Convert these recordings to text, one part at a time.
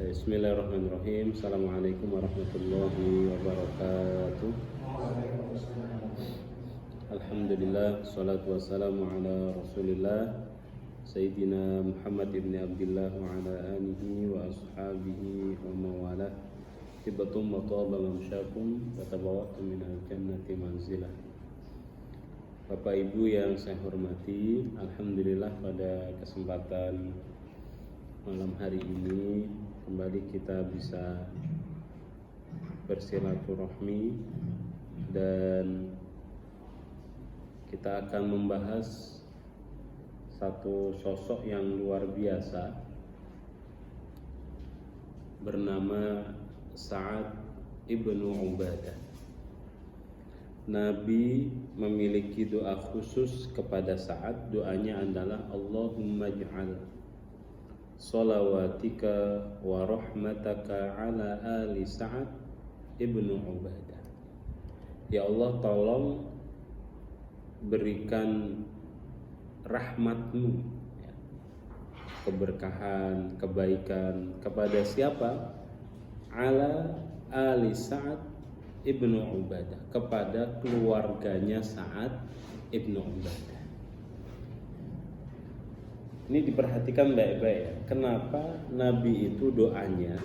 Bismillahirrahmanirrahim. Assalamualaikum warahmatullahi wabarakatuh. Alhamdulillah, salatu wassalamu ala rasulillah Sayyidina Muhammad ibn Abdullah wa ala alihi wa ashabihi wa mawalah. Tibatum wa taba mamsyakum wa tabawaktum minal jannati manzilah. Bapak Ibu yang saya hormati, alhamdulillah pada kesempatan malam hari ini kembali kita bisa bersilaturahmi dan kita akan membahas satu sosok yang luar biasa bernama Sa'ad ibnu Ubadah. Nabi memiliki doa khusus kepada Sa'ad. Doanya adalah Allahumma ij'al salawatika wa rahmataka ala ali Sa'ad ibnu Ubadah. Ya Allah, tolong berikan rahmatmu, keberkahan, kebaikan kepada siapa? Ala ali Sa'ad ibnu Ubadah, kepada keluarganya Sa'ad ibnu Ubadah. Ini diperhatikan baik-baik ya. Kenapa Nabi itu doanya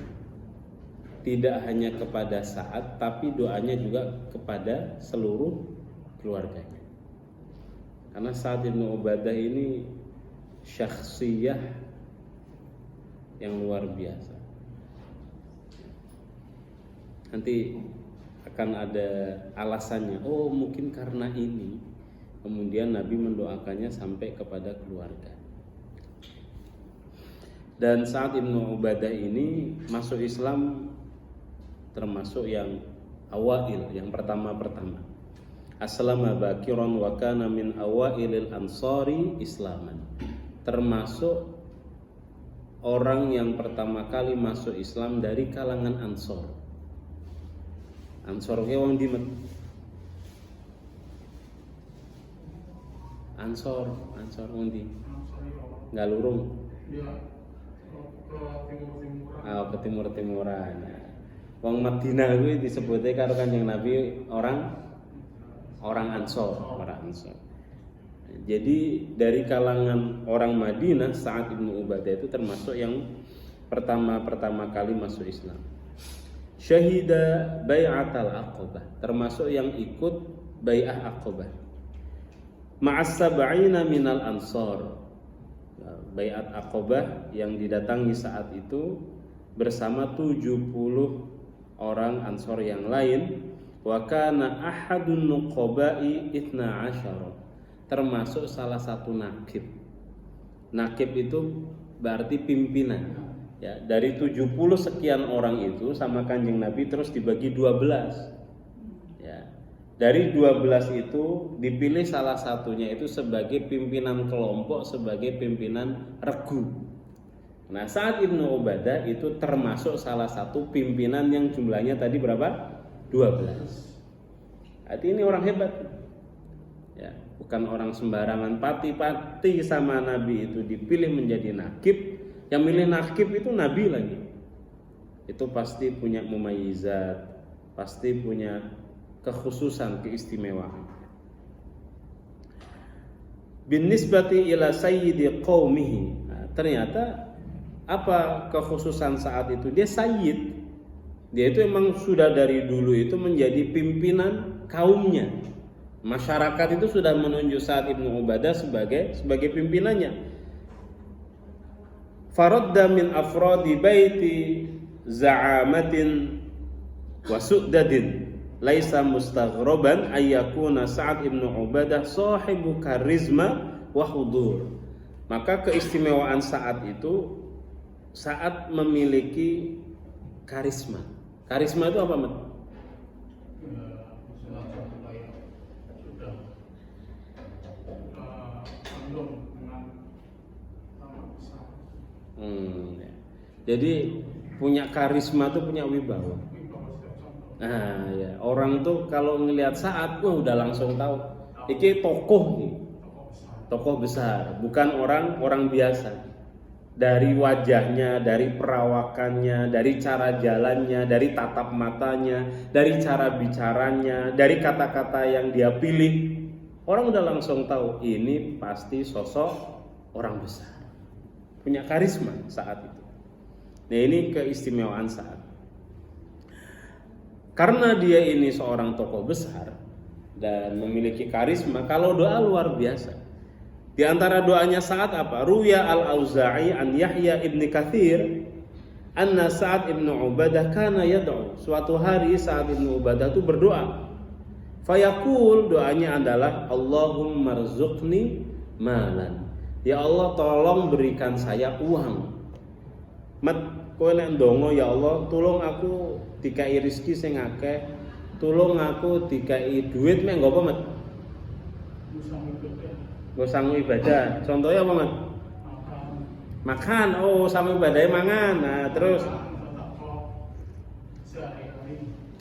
tidak hanya kepada Sa'ad, tapi doanya juga kepada seluruh keluarganya. Karena Sa'ad bin Ubadah ini syakhsiyah yang luar biasa. Nanti akan ada alasannya. Oh, mungkin karena ini kemudian Nabi mendoakannya sampai kepada keluarga. Dan Sa'ad bin Ubadah ini masuk Islam termasuk yang awail, yang pertama-pertama. Aslama bakiran wa kana min awailil ansari islaman. Termasuk orang yang pertama kali masuk Islam dari kalangan Ansor. Ansor ke wong dimet. Ansor wong di. Galurung. Ke timur-timuran. Wong Madinah kuwi disebutnya karo Kanjeng Nabi orang Ansor. Jadi dari kalangan orang Madinah, Sa'ad bin Ubadah itu termasuk yang pertama kali masuk Islam. Syahida bai'atal Aqabah, termasuk yang ikut bai'ah Aqabah. Ma'as sab'ina minal ansor. Bai'at Aqabah yang didatangi saat itu bersama 70 orang Ansor yang lain. Wa kana ahadun nuqaba'i 12, termasuk salah satu nakib. Nakib itu berarti pimpinan. Ya, dari 70 sekian orang itu sama Kanjeng Nabi terus dibagi 12. Ya. Dari 12 itu dipilih salah satunya itu sebagai pimpinan kelompok, sebagai pimpinan regu. Nah, Sa'ad ibnu Ubadah itu termasuk salah satu pimpinan yang jumlahnya tadi berapa? 12. Arti ini orang hebat. Ya, bukan orang sembarangan. Pati-pati sama Nabi itu dipilih menjadi nakib. Yang milih nakib itu Nabi lagi. Itu pasti punya mumayyizat, pasti punya kekhususan, keistimewaan. Bin nisbati ila sayyidi qaumihi. Nah, ternyata apa kekhususan saat itu? Dia sayyid. Dia itu emang sudah dari dulu itu menjadi pimpinan kaumnya. Masyarakat itu sudah menunjuk Sa'ad ibnu Ubadah sebagai pimpinannya. Faradda min afradi baiti za'amatin wa su'dadin. Laisa mustaghraban ayyakuna Sa'ad ibnu Ubadah sahibu karizma wa hudur. Maka keistimewaan Sa'ad itu Sa'ad memiliki karisma. Karisma itu apa, Mat? Jadi punya karisma tuh punya wibawa. Nah, ya, orang tuh kalau ngelihat Sa'ad, udah langsung tahu. Iki tokoh nih, tokoh besar, bukan orang biasa. dari wajahnya, dari perawakannya, dari cara jalannya, dari tatap matanya, dari cara bicaranya, dari kata-kata yang dia pilih, orang udah langsung tahu ini pasti sosok orang besar, punya karisma saat itu. Nah, ini keistimewaan Sa'ad. Karena dia ini seorang tokoh besar dan memiliki karisma, kalau doa luar biasa. Di antara doanya Sa'ad apa? Ruya al-Auza'i an Yahya ibn Katsir anna Sa'ad ibn Ubadah kana yad'u. Suatu hari Sa'ad ibn Ubadah itu berdoa. Fayaqul, doanya adalah Allahumma rzuqni malan. Ya Allah, tolong berikan saya uang. Mat kowe nek ndonga, ya Allah, tolong aku dikai rezeki sing akeh. Tolong aku dikai duit mek nggo apa, Mat? Gue sanggup ibadah. Contohnya apa, Mat? Makan. Oh, sanggup ibadahnya mangan. Nah, terus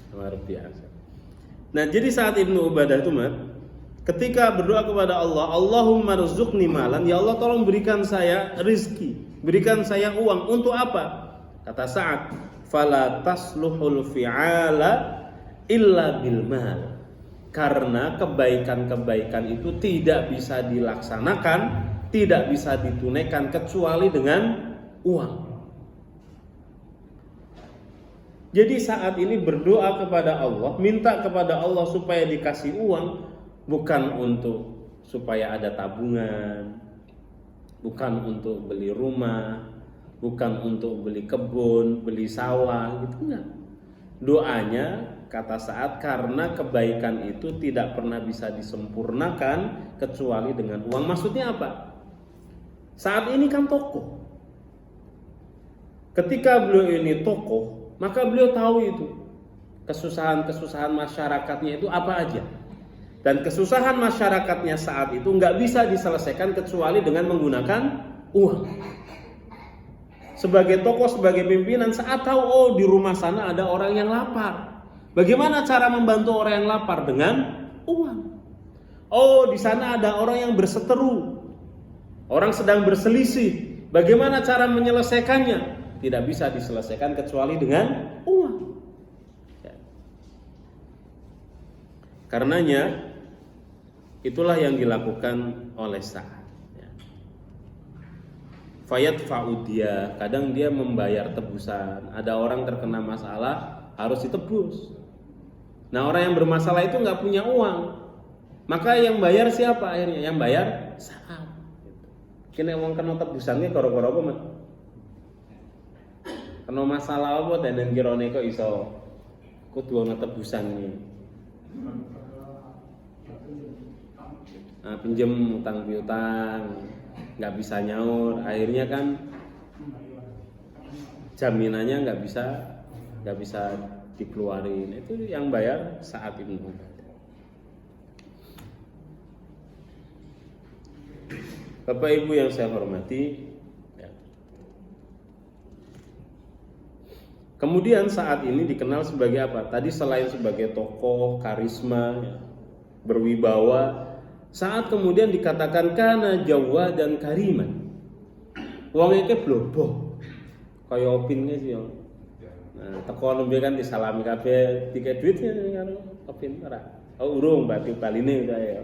luar biasa. Nah, jadi saat Ibnu Ubadah itu, Mat, ketika berdoa kepada Allah, Allahumma rzuqni malan, ya Allah tolong berikan saya rizki, berikan saya uang. Untuk apa? Kata Sa'ad, fala tasluhul fi'ala illa bil mal. Karena kebaikan-kebaikan itu tidak bisa dilaksanakan, tidak bisa ditunaikan kecuali dengan uang. Jadi saat ini berdoa kepada Allah, minta kepada Allah supaya dikasih uang, bukan untuk supaya ada tabungan, bukan untuk beli rumah, bukan untuk beli kebun, beli sawah, gitu enggak. Doanya, kata Sa'ad, karena kebaikan itu tidak pernah bisa disempurnakan kecuali dengan uang. Maksudnya apa? Saat ini kan tokoh. Ketika beliau ini tokoh, maka beliau tahu itu kesusahan-kesusahan masyarakatnya itu apa aja. Dan kesusahan masyarakatnya saat itu nggak bisa diselesaikan kecuali dengan menggunakan uang. Sebagai tokoh, sebagai pimpinan, saat tahu, oh di rumah sana ada orang yang lapar. Bagaimana cara membantu orang yang lapar? Dengan uang. Oh, di sana ada orang yang berseteru, orang sedang berselisih. Bagaimana cara menyelesaikannya? Tidak bisa diselesaikan kecuali dengan uang. Ya. Karenanya itulah yang dilakukan oleh Sa'ad. Ya. Fayat fa'udiyah, kadang dia membayar tebusan. Ada orang terkena masalah, harus ditebus. Nah, orang yang bermasalah itu nggak punya uang, maka yang bayar siapa akhirnya? Yang bayar Sa'ad. Kini uang kena tebusannya koro-koro apa, Mat? Kena masalah apa dan yang kirone kok iso kudu ana tebusannya. Nah, pinjem utang piutang, nggak bisa nyaur, akhirnya kan jaminannya nggak bisa dikeluarin. Itu yang bayar Sa'ad Ibnu Ubadah. Bapak Ibu yang saya hormati, ya. Kemudian saat ini dikenal sebagai apa? Tadi selain sebagai tokoh karisma, ya, berwibawa, saat kemudian dikatakan kana Jawa dan kariman. Wong iki bloboh. Kaya opinnya sih, ya. Nah, teko nembe kan disalami kabeh, tiket duitnya karo opin ora. Oh, urung berarti baline udah ya.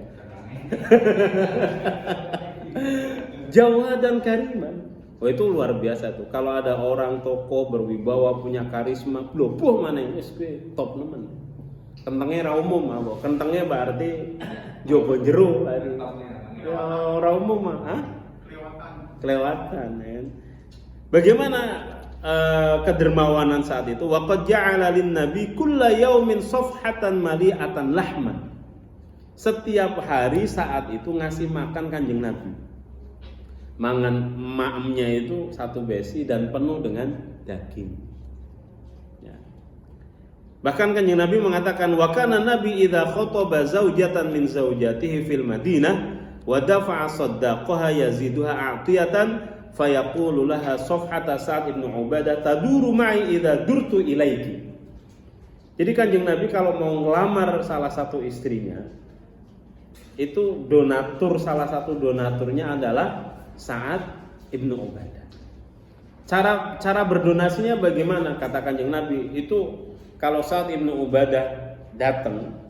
Jawa dan kariman. Oh, itu luar biasa tuh. Kalau ada orang tokoh berwibawa, punya karisma, bloboh mana wis top nemen. Kentengnya ra umum apa? Kentengnya berarti jowo jero berarti. Ora umum mah, kelewatan kan. Bagaimana kedermawanan saat itu? Waqad ja'ala lin-nabi kulla yaumin safhatan mali'atan lahman. Setiap hari saat itu ngasih makan Kanjeng Nabi. Mangan maemnya itu satu besi dan penuh dengan daging. Ya. Bahkan Kanjeng Nabi mengatakan wa kana nabi idza khataba zaujatan min zaujatihi fil Madinah wa dafa'a saddaqaha yaziduha a'tiyatan fayaqulu laha safhata Sa'ad ibn Ubadah taduru ma'i idza durtu ilaiki. Jadi Kanjeng Nabi kalau mau ngelamar salah satu istrinya, itu salah satu donaturnya adalah Sa'ad ibn Ubadah. Cara berdonasinya bagaimana? Kata Kanjeng Nabi itu kalau Sa'ad Ibnu Ubadah datang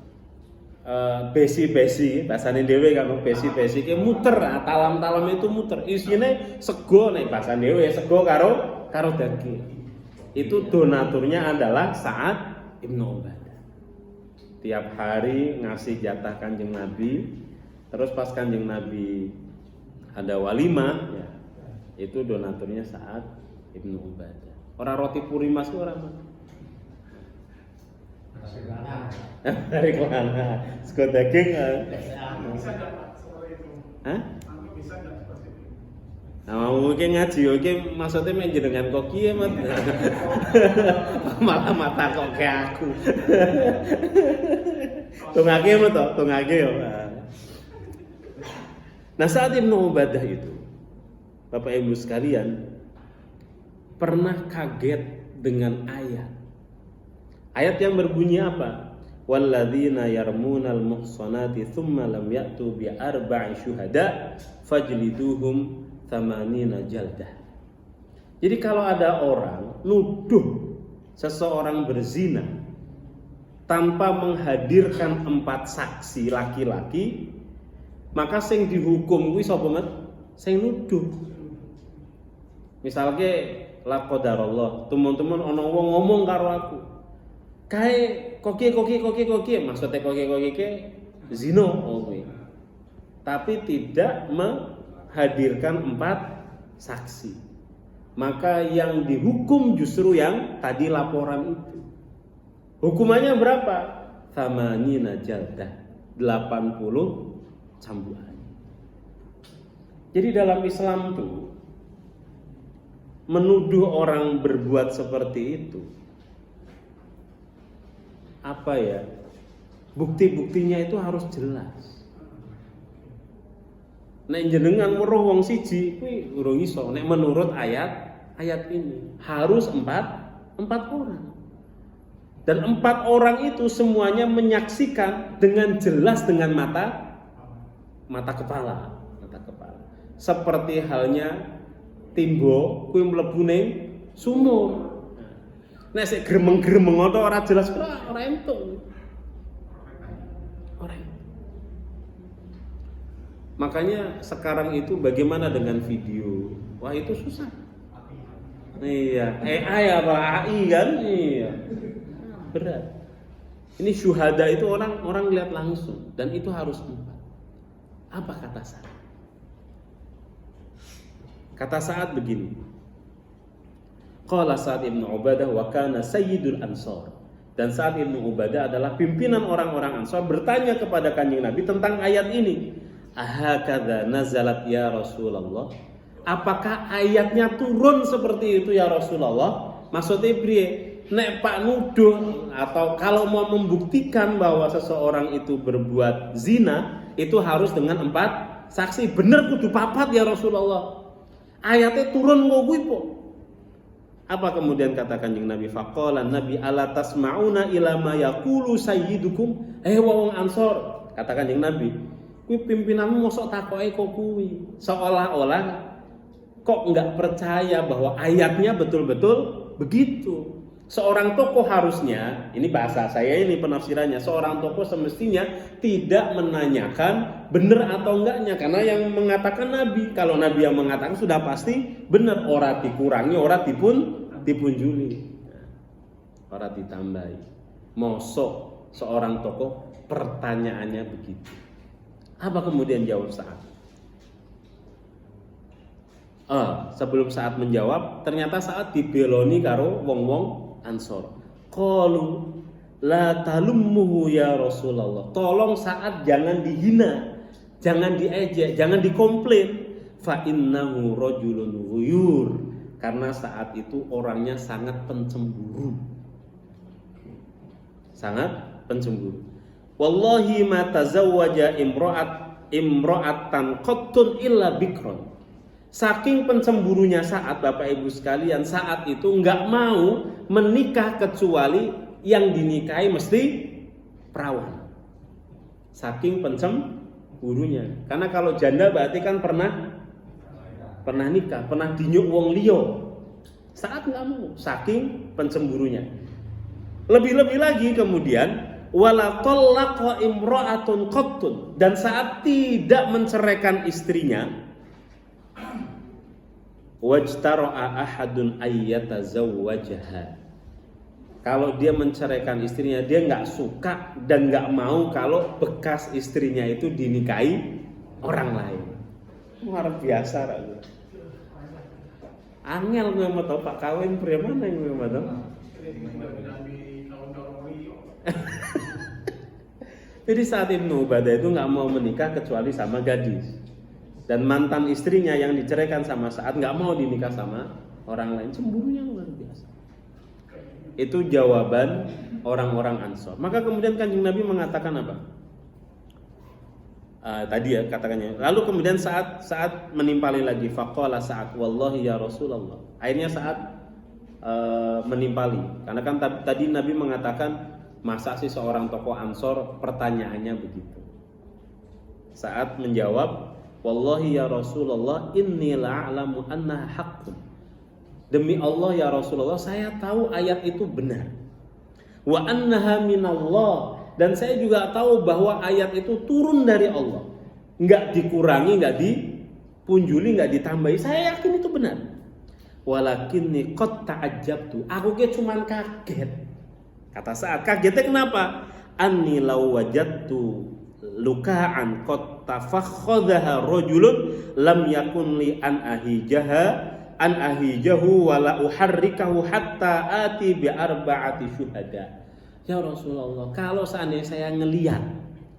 besi-besi bahasane dhewe kan besi-besi ki muter talam-talam itu muter isine sego nek bahasane dhewe sego karo daging. Itu donaturnya adalah Sa'ad Ibnu Ubadah. Tiap hari ngasih jatah Kanjeng Nabi. Terus pas Kanjeng Nabi ada walimah ya, itu donaturnya Sa'ad Ibnu Ubadah. Orang roti purimas itu orang mana? Dari mana? Sego daging. Bisa enggak Pak seperti itu? Hah? Nanti bisa enggak seperti itu? Nah, mungkin ngaji, oke maksudnya main jenengan kok kiye mat. Malah mata kok kayak aku. Tungake mo to, tungake yo. Nah, Sa'ad Ibnu Ubadah itu Bapak Ibu sekalian pernah kaget dengan ayat yang berbunyi apa? Walladzina yarmunal muhsanati tsumma lam ya'tu bi arba'i syuhada fajliduhum thamanina jaldah. Jadi kalau ada orang nuduh seseorang berzina tanpa menghadirkan 4 saksi laki-laki, maka sing dihukum kuwi sapa met? Sing nuduh. Misalnya la qadarullah, teman-teman ana wong ngomong karo aku. Kae koki maksudnya koki ke zina kuwi. Tapi tidak menghadirkan 4 saksi. Maka yang dihukum justru yang tadi laporan itu. Hukumannya berapa? Thamanina jaldah, 80 cambukan. Jadi dalam Islam tuh menuduh orang berbuat seperti itu apa ya? Bukti-buktinya itu harus jelas. Nek jenengan weruh wong siji kuwi urung iso. Nek menurut ayat ini harus 4 orang. Dan 4 orang itu semuanya menyaksikan dengan jelas dengan mata kepala. Seperti halnya timbo kuwi mlebu ning sumur. Nek sik gremeng-gremeng ora jelas ora entuk. Makanya sekarang itu bagaimana dengan video? Wah, itu susah. Iya, AI apa AI kan? Iya. Berat. Ini syuhada itu orang lihat langsung dan itu harus 4. Apa kata Sa'ad? Kata Sa'ad begini. Qala Sa'ad Ibnu Ubadah wa kana sayyidul ansar. Dan Sa'ad Ibnu Ubadah adalah pimpinan orang-orang Ansar bertanya kepada Kanjeng Nabi tentang ayat ini. Ahakadza nazalat ya Rasulullah? Apakah ayatnya turun seperti itu ya Rasulullah? Maksudnya priye? Nek Pak nuduh atau kalau mau membuktikan bahwa seseorang itu berbuat zina, itu harus dengan 4 saksi. Bener kudu 4 ya Rasulullah. Ayatnya turun kok kuwi po. Apa kemudian kata Kanjeng Nabi? Faqala Nabi ala tasma'una ila ma yaqulu sayyidukum? Wong Ansor, kata Kanjeng Nabi, kuwi pimpinanmu mosok takoke kok kuwi. Seolah-olah kok enggak percaya bahwa ayatnya betul-betul begitu. Seorang tokoh harusnya, ini bahasa saya ini penafsirannya, seorang tokoh semestinya tidak menanyakan benar atau enggaknya, karena yang mengatakan Nabi, kalau Nabi yang mengatakan sudah pasti benar, ora dikurangi, ora dipunjuli, ora ditambahi. Mosok seorang tokoh pertanyaannya begitu. Apa kemudian jawab Sa'ad? Sebelum Sa'ad menjawab, ternyata Sa'ad dibeloni karo wong-wong Ansor. Qalu la talummuhu ya Rasulullah. Tolong Sa'ad jangan dihina, jangan diejek, jangan dikomplain. Fa innahu rajulun ghuyur. Karena Sa'ad itu orangnya sangat pencemburu. Sangat pencemburu. Wallahi ma tazawwaja imra'atan qattun illa bikron. Saking pencemburunya Sa'ad, Bapak Ibu sekalian, Sa'ad itu enggak mau menikah kecuali yang dinikahi mesti perawan. Saking pencemburunya. Karena kalau janda berarti kan pernah nikah, pernah dinyuk wong liya. Sa'ad nggak mau, saking pencemburunya. Lebih-lebih lagi kemudian wala tallaqa imra'atun qattun, dan Sa'ad tidak menceraikan istrinya. Wajtara'a ahadun ayyatazawwajaha. Kalau dia menceraikan istrinya, dia nggak suka dan nggak mau kalau bekas istrinya itu dinikahi orang lain. Luar biasa ragu. Angel gue mau tahu Pak kawin pria mana yang gue mau tahu. Jadi saat Ibnu Ubadah itu nggak mau menikah kecuali sama gadis, dan mantan istrinya yang diceraikan sama Sa'ad nggak mau dinikah sama orang lain. Cemburunya luar biasa. Itu jawaban orang-orang Ansor. Maka kemudian Kanjeng Nabi mengatakan apa? Tadi ya katakannya. Lalu kemudian saat menimpali lagi, faqala Sa'ad wallahi ya Rasulullah. Akhirnya Sa'ad menimpali. Karena kan tadi Nabi mengatakan, masa sih seorang tokoh Ansor pertanyaannya begitu. Sa'ad menjawab, wallahi ya Rasulullah inni la'alamu annaha haqqun. Demi Allah ya Rasulullah, saya tahu ayat itu benar. Wa annaha minallah, dan saya juga tahu bahwa ayat itu turun dari Allah. Enggak dikurangi, enggak dipunjuli, enggak ditambahi. Saya yakin itu benar. Walakinni qad ta'ajjabtu. Aku cuman kaget. Kata Sa'ad, kagetnya kenapa? Anni law wajadtu luka'an qad tafakhadhaha rajulun lam yakun li an ahijahu wala uharrikahu hatta ati bi arba'ati syuhada. Ya Rasulullah, kalau seandainya saya ngelihat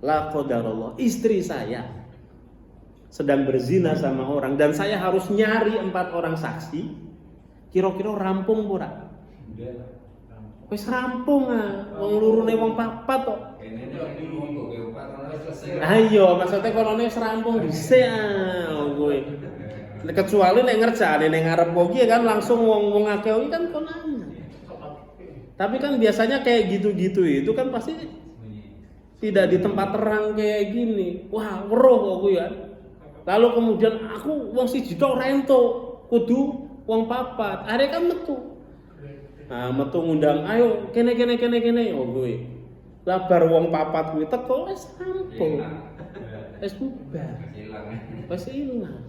la qadarullah istri saya sedang berzina sama orang dan saya harus nyari 4 orang saksi, kira-kira rampung ora? Wis rampung wong lurune wong papat kok. Ayo, maksudnya kalau wis rampung dhisik kowe. Kecuali nek ngerjane ning ngarep kowe kan langsung wong akeh kan konangan. Tapi kan biasanya kayak gitu-gitu itu kan pasti tidak di tempat terang kayak gini. Wah, weruh aku ya. Lalu kemudian aku wong siji tok ora entuk, kudu wong papat. Are kan metu. Nah, metu ngundang, ayo kene oh kowe. Lah bar wong papat kuwi teko wis rampung. Wis bubar. Wis ilang.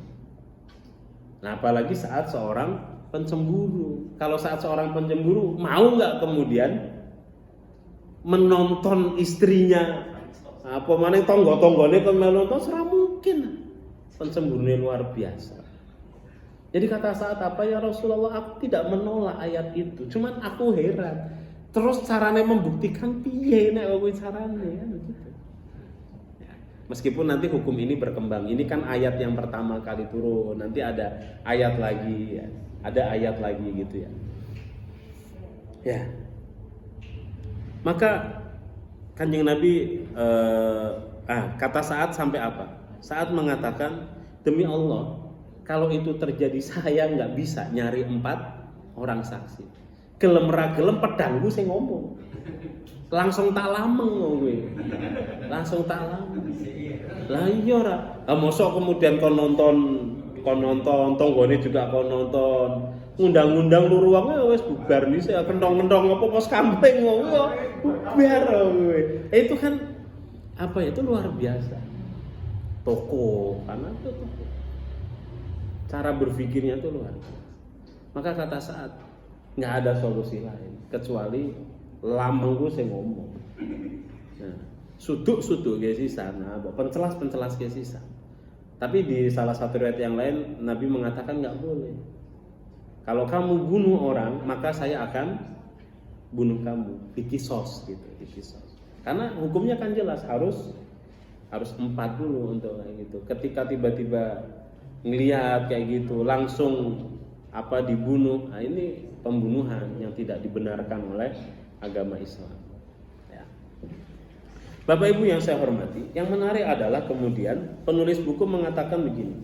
Nah, apalagi saat seorang pencemburu. Kalau saat seorang pencemburu mau nggak kemudian menonton istrinya? Apa maneh tangga-tanggane kon menonton ora mungkin. Pencemburunya luar biasa. Jadi kata Sa'ad apa ya Rasulullah, aku tidak menolak ayat itu. Cuman aku heran. Terus caranya membuktikan piye nek kowe carane kan begitu. Ya. Meskipun nanti hukum ini berkembang. Ini kan ayat yang pertama kali turun. Nanti ada ayat lagi ya. Ada ayat lagi gitu ya. Ya. Maka Kanjeng Nabi kata Sa'ad sampai apa? Sa'ad mengatakan, demi Allah, kalau itu terjadi saya nggak bisa nyari 4 orang saksi. Gelem ra gelem pedangku sing ngomong. Langsung tak lameng kowe. Langsung tak lameng. Lah iya ora. Lah mosok kemudian kon nonton tanggane juga kon nonton. Ngundang-undang luru wong wis bubar nih saya kentong-kentong apa pos kamping ngono. Bubar kowe. Itu kan apa ya, itu luar biasa. Toko, karena itu toko. Cara berpikirnya itu luar biasa. Maka kata Sa'ad, nggak ada solusi lain kecuali lamengku saya ngomong. Nah, suduk kayak sisa, nah, pencelas kayak sisa. Tapi di salah satu riwayat yang lain Nabi mengatakan nggak boleh. Kalau kamu bunuh orang, maka saya akan bunuh kamu. Dikisos gitu, dikisos. Karena hukumnya kan jelas harus 4 dulu untuk kayak gitu. Ketika tiba-tiba ngelihat kayak gitu langsung dibunuh, nah ini pembunuhan yang tidak dibenarkan oleh agama Islam ya. Bapak Ibu yang saya hormati, yang menarik adalah kemudian penulis buku mengatakan begini,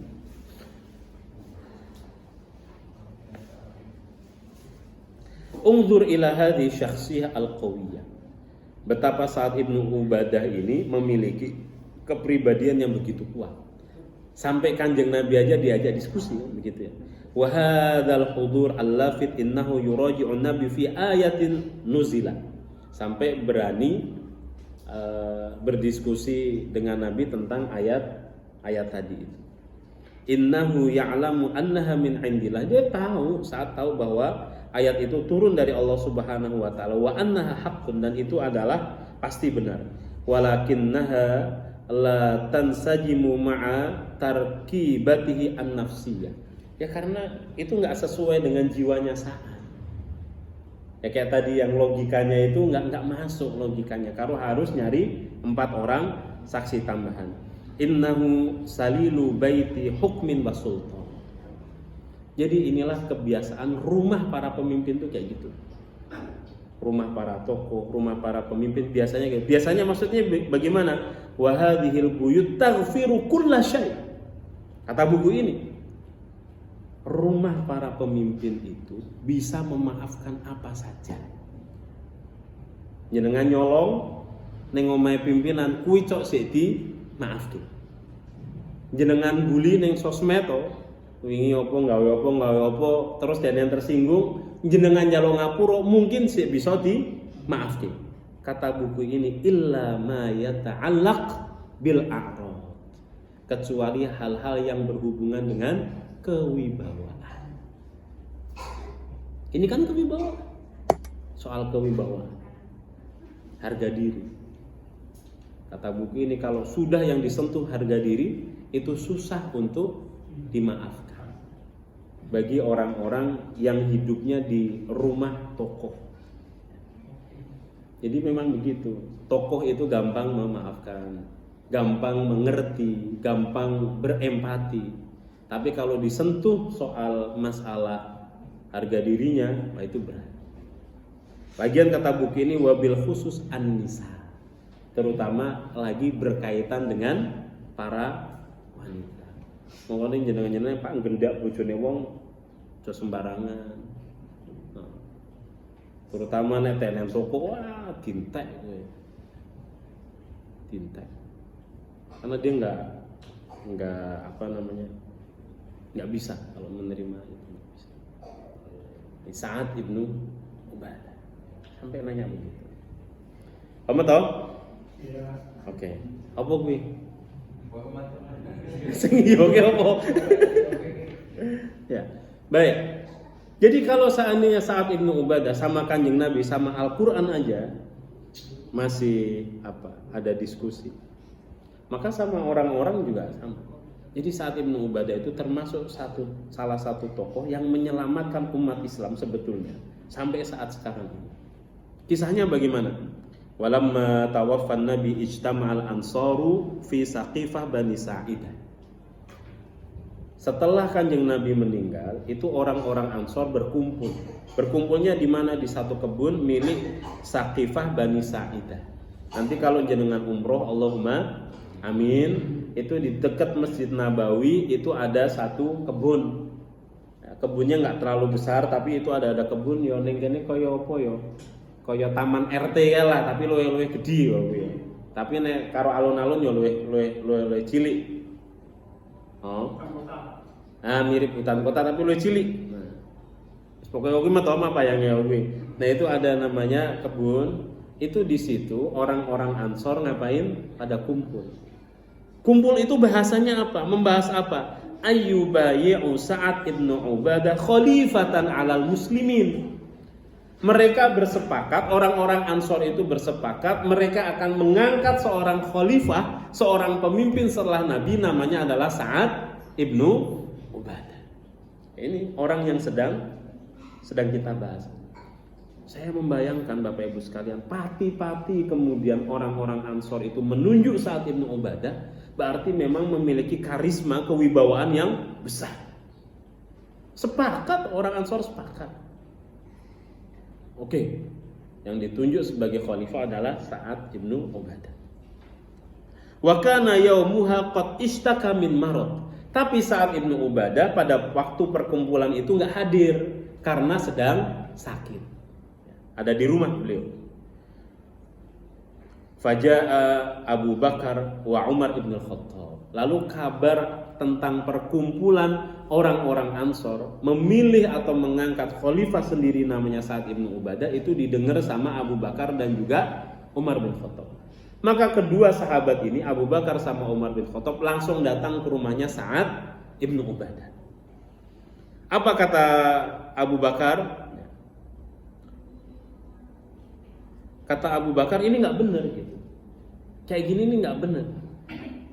Ungzur ila hadhi syakhsiyah al-qawiyah. Betapa saat Ibnu Ubadah ini memiliki kepribadian yang begitu kuat. Sampai Kanjeng Nabi aja diajak diskusi begitu ya. Wa hadzal hudur al-lafit innahu yuraji'un nabi fi ayatin nuzila. Sampai berani berdiskusi dengan Nabi tentang ayat tadi itu. Innahu ya'lamu annaha min indillah. Dia tahu bahwa ayat itu turun dari Allah Subhanahu wa taala, wa annaha haqqun, dan itu adalah pasti benar. Walakinnaha la tansajimu ma'a tarkibatihi an-nafsiyah. Ya karena itu enggak sesuai dengan jiwanya saat. Ya kayak tadi yang logikanya itu enggak masuk logikanya. Kalau harus nyari 4 orang saksi tambahan. Innahu salilu baiti hukmin basultan. Jadi inilah kebiasaan rumah para pemimpin tuh kayak gitu. Rumah para tokoh, rumah para pemimpin biasanya gitu. Biasanya maksudnya bagaimana? Wa hadhil buyut taghfiru kulla syai'. Kata buku ini, rumah para pemimpin itu bisa memaafkan apa saja. Jenengan nyolong ning omahe pimpinan kuwi cok sik di maafke. Jenengan bully ning sosmed to, wingi apa gawe apa terus dene yang tersinggung, jenengan njaluk ngapura mungkin sik bisa di maafke. Kata buku ini illa ma yata'allaq bil a'rad. Kecuali hal-hal yang berhubungan dengan kewibawaan. Ini kan kewibawaan. Soal kewibawaan. Harga diri. Kata buku ini kalau sudah yang disentuh harga diri itu susah untuk dimaafkan. Bagi orang-orang yang hidupnya di rumah tokoh. Jadi memang begitu. Tokoh itu gampang memaafkan, gampang mengerti, gampang berempati. Tapi kalau disentuh soal masalah harga dirinya, nah itu berat. Bagian kata buku ini wabil khusus an-nisa, terutama lagi berkaitan dengan para wanita. Mongone jenengan-jenengan Pak gendak bojone wong aja sembarangan. Nah, terutama nek tenen toko wah dintek kowe. Dintek. Karena dia enggak apa namanya? Enggak bisa kalau menerima itu. Di saat Ibnu Ubadah sampai nanya begitu. Kamu tahu? Iya. Oke. Apa kuwi? Sing yo apa? Ya. Baik. Jadi kalau seandainya saat Ibnu Ubadah sama Kanjeng Nabi sama Al-Qur'an aja masih ada diskusi. Maka sama orang-orang juga sama. Jadi saat Ibnu Ubadah itu termasuk salah satu tokoh yang menyelamatkan umat Islam sebetulnya sampai saat sekarang ini. Kisahnya bagaimana? Walamma tawaffan Nabi ijtama'al ansaru fi Saqifah Bani Sa'idah. Setelah Kanjeng Nabi meninggal, itu orang-orang Ansor berkumpul. Berkumpulnya di mana? Di satu kebun milik Saqifah Bani Sa'idah. Nanti kalau jenengan umroh, Allahumma amin, itu di dekat Masjid Nabawi itu ada satu kebun. Ya, kebunnya nggak terlalu besar, tapi itu ada kebun yo ning kene kaya apa yo? Kaya taman RT lah, tapi luwih gede yo kuwi. Tapi nek karo alun-alun yo luwih cilik. Oh. Nah, mirip hutan kota tapi luwih cilik. Nah. Pokoknya kuwi mah tau apa yang kuwi. Nah, itu ada namanya kebun. Itu di situ orang-orang Ansor ngapain? Pada kumpul. Kumpul itu bahasanya apa? Membahas apa? Ayyubayi'u Sa'ad ibnu Ubadah khalifatan 'alal muslimin. Mereka bersepakat, orang-orang Ansor itu bersepakat, mereka akan mengangkat seorang khalifah, seorang pemimpin setelah Nabi, namanya adalah Sa'ad ibnu Ubadah. Ini orang yang sedang kita bahas. Saya membayangkan Bapak Ibu sekalian, pati-pati kemudian orang-orang Ansor itu menunjuk Sa'ad ibnu Ubadah, berarti memang memiliki karisma kewibawaan yang besar. Sepakat, orang Ansor sepakat. Oke, yang ditunjuk sebagai khalifah adalah Sa'ad ibnu Ubadah. Wa kana yaumuha qad ishtaka min marad. Tapi Sa'ad ibnu Ubadah pada waktu perkumpulan itu enggak hadir karena sedang sakit. Ada di rumah beliau. Faja'a Abu Bakar wa Umar ibn Khattab. Lalu kabar tentang perkumpulan orang-orang Ansor memilih atau mengangkat khalifah sendiri namanya Sa'ad ibnu Ubadah itu didengar sama Abu Bakar dan juga Umar bin Khattab. Maka kedua sahabat ini, Abu Bakar sama Umar bin Khattab, langsung datang ke rumahnya Sa'ad ibnu Ubadah. Apa kata Abu Bakar? Kata Abu Bakar, ini nggak benar gitu. Kayak gini ini nggak benar.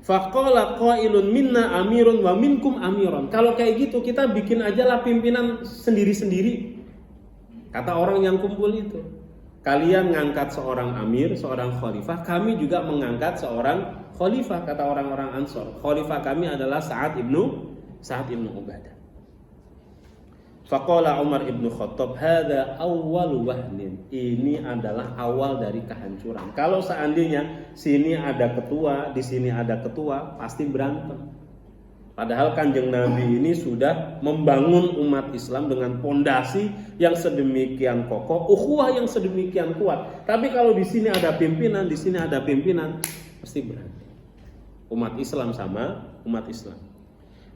Faqala qailun minna amirun wa minkum amirun. Kalau kayak gitu kita bikin aja lah pimpinan sendiri-sendiri. Kata orang yang kumpul itu. Kalian ngangkat seorang amir, seorang khalifah, kami juga mengangkat seorang khalifah, kata orang-orang Ansor. Khalifah kami adalah Sa'ad ibnu Ubadah. Faqala Umar ibnu Khattab, hadza awwal wahnin. Ini adalah awal dari kehancuran. Kalau seandainya sini ada ketua, di sini ada ketua, pasti berantem. Padahal Kanjeng Nabi ini sudah membangun umat Islam dengan pondasi yang sedemikian kokoh, ukhuwah yang sedemikian kuat. Tapi kalau di sini ada pimpinan, di sini ada pimpinan, pasti berantem. Umat Islam sama umat Islam.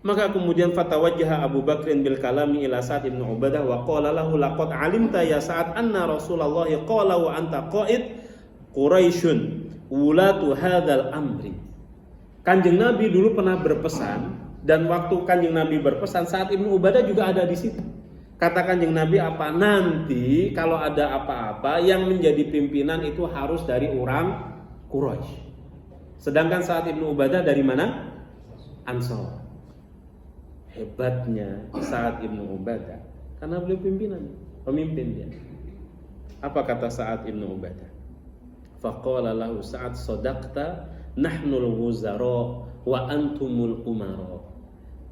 Maka kemudian fatawajjaha Abu Bakrin bil kalami ila Sa'ad ibn Ubadah wa qala lahu laqad alimta ya Sa'ad anna Rasulullah qala wa anta qaid Quraisyun wulatu hadzal amri. Kanjeng Nabi dulu pernah berpesan, dan waktu Kanjeng Nabi berpesan Sa'ad ibn Ubadah juga ada di situ. Kata Kanjeng Nabi apa? Nanti kalau ada apa-apa yang menjadi pimpinan itu harus dari orang Quraisy. Sedangkan Sa'ad ibn Ubadah dari mana? Ansor. Hebatnya Sa'ad ibnu Ubadah karena beliau pemimpin dia. Apa kata Sa'ad ibnu Ubadah? Faqala lahu Sa'ad sadaqta nahnul wuzara wa antumul umara.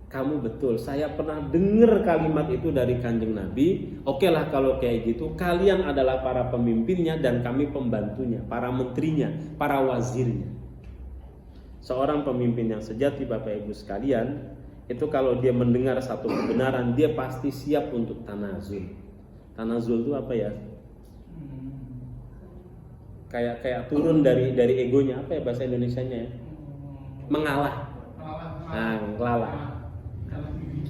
Kamu betul, saya pernah dengar kalimat itu dari Kanjeng Nabi. Oke lah kalau kayak gitu, kalian adalah para pemimpinnya dan kami pembantunya, para menterinya, para wazirnya. Seorang pemimpin yang sejati Bapak Ibu sekalian, itu kalau dia mendengar satu kebenaran, dia pasti siap untuk tanazul. Tanazul itu apa ya? Kayak turun dari egonya. Apa ya bahasa Indonesianya ya? Mengalah. Nah, ngalah.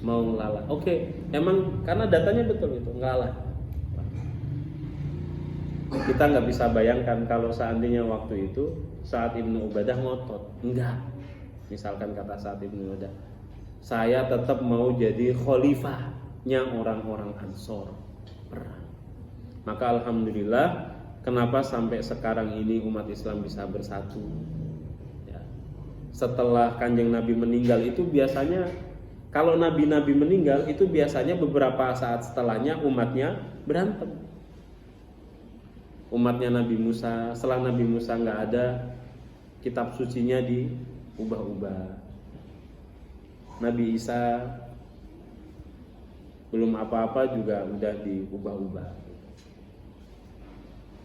Mau ngalah. Oke, emang karena datanya betul itu, ngalah. Kita nggak bisa bayangkan kalau seandainya waktu itu Sa'ad ibnu Ubadah ngotot. Enggak. Misalkan kata Sa'ad ibnu Ubadah, saya tetap mau jadi khalifahnya orang-orang Ansor perang. Maka alhamdulillah, kenapa sampai sekarang ini umat Islam bisa bersatu. Ya. Setelah Kanjeng Nabi meninggal itu biasanya, kalau Nabi-Nabi meninggal itu biasanya beberapa saat setelahnya umatnya berantem. Umatnya Nabi Musa, setelah Nabi Musa nggak ada, kitab sucinya diubah-ubah. Nabi Isa belum apa-apa juga udah diubah-ubah.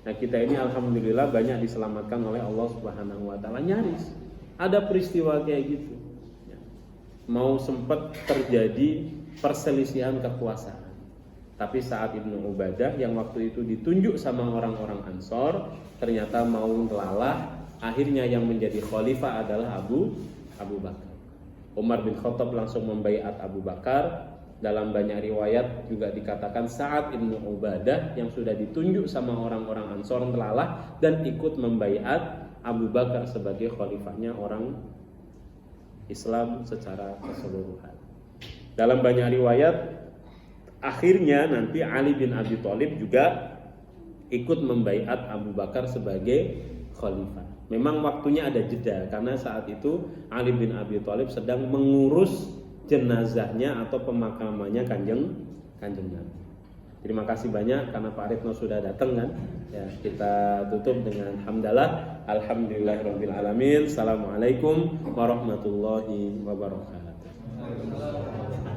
Nah kita ini alhamdulillah banyak diselamatkan oleh Allah Subhanahu wa taala. Nyaris ada peristiwa kayak gitu. Mau sempat terjadi perselisihan kekuasaan. Tapi Sa'ad ibnu Ubadah yang waktu itu ditunjuk sama orang-orang Ansor ternyata mau melalah. Akhirnya yang menjadi khalifah adalah Abu Bakar. Umar bin Khattab langsung membaiat Abu Bakar. Dalam banyak riwayat juga dikatakan Sa'ad ibnu Ubadah yang sudah ditunjuk sama orang-orang Ansor telalah dan ikut membaiat Abu Bakar sebagai khalifahnya orang Islam secara keseluruhan. Dalam banyak riwayat akhirnya nanti Ali bin Abi Thalib juga ikut membaiat Abu Bakar sebagai khalifah. Memang waktunya ada jeda karena saat itu Ali bin Abi Thalib sedang mengurus jenazahnya atau pemakamannya kanjeng Nabi. Terima kasih banyak karena Pak Retno sudah datang kan. Ya, kita tutup dengan hamdalah. Alhamdulillahirabbil alamin. Assalamualaikum warahmatullahi wabarakatuh.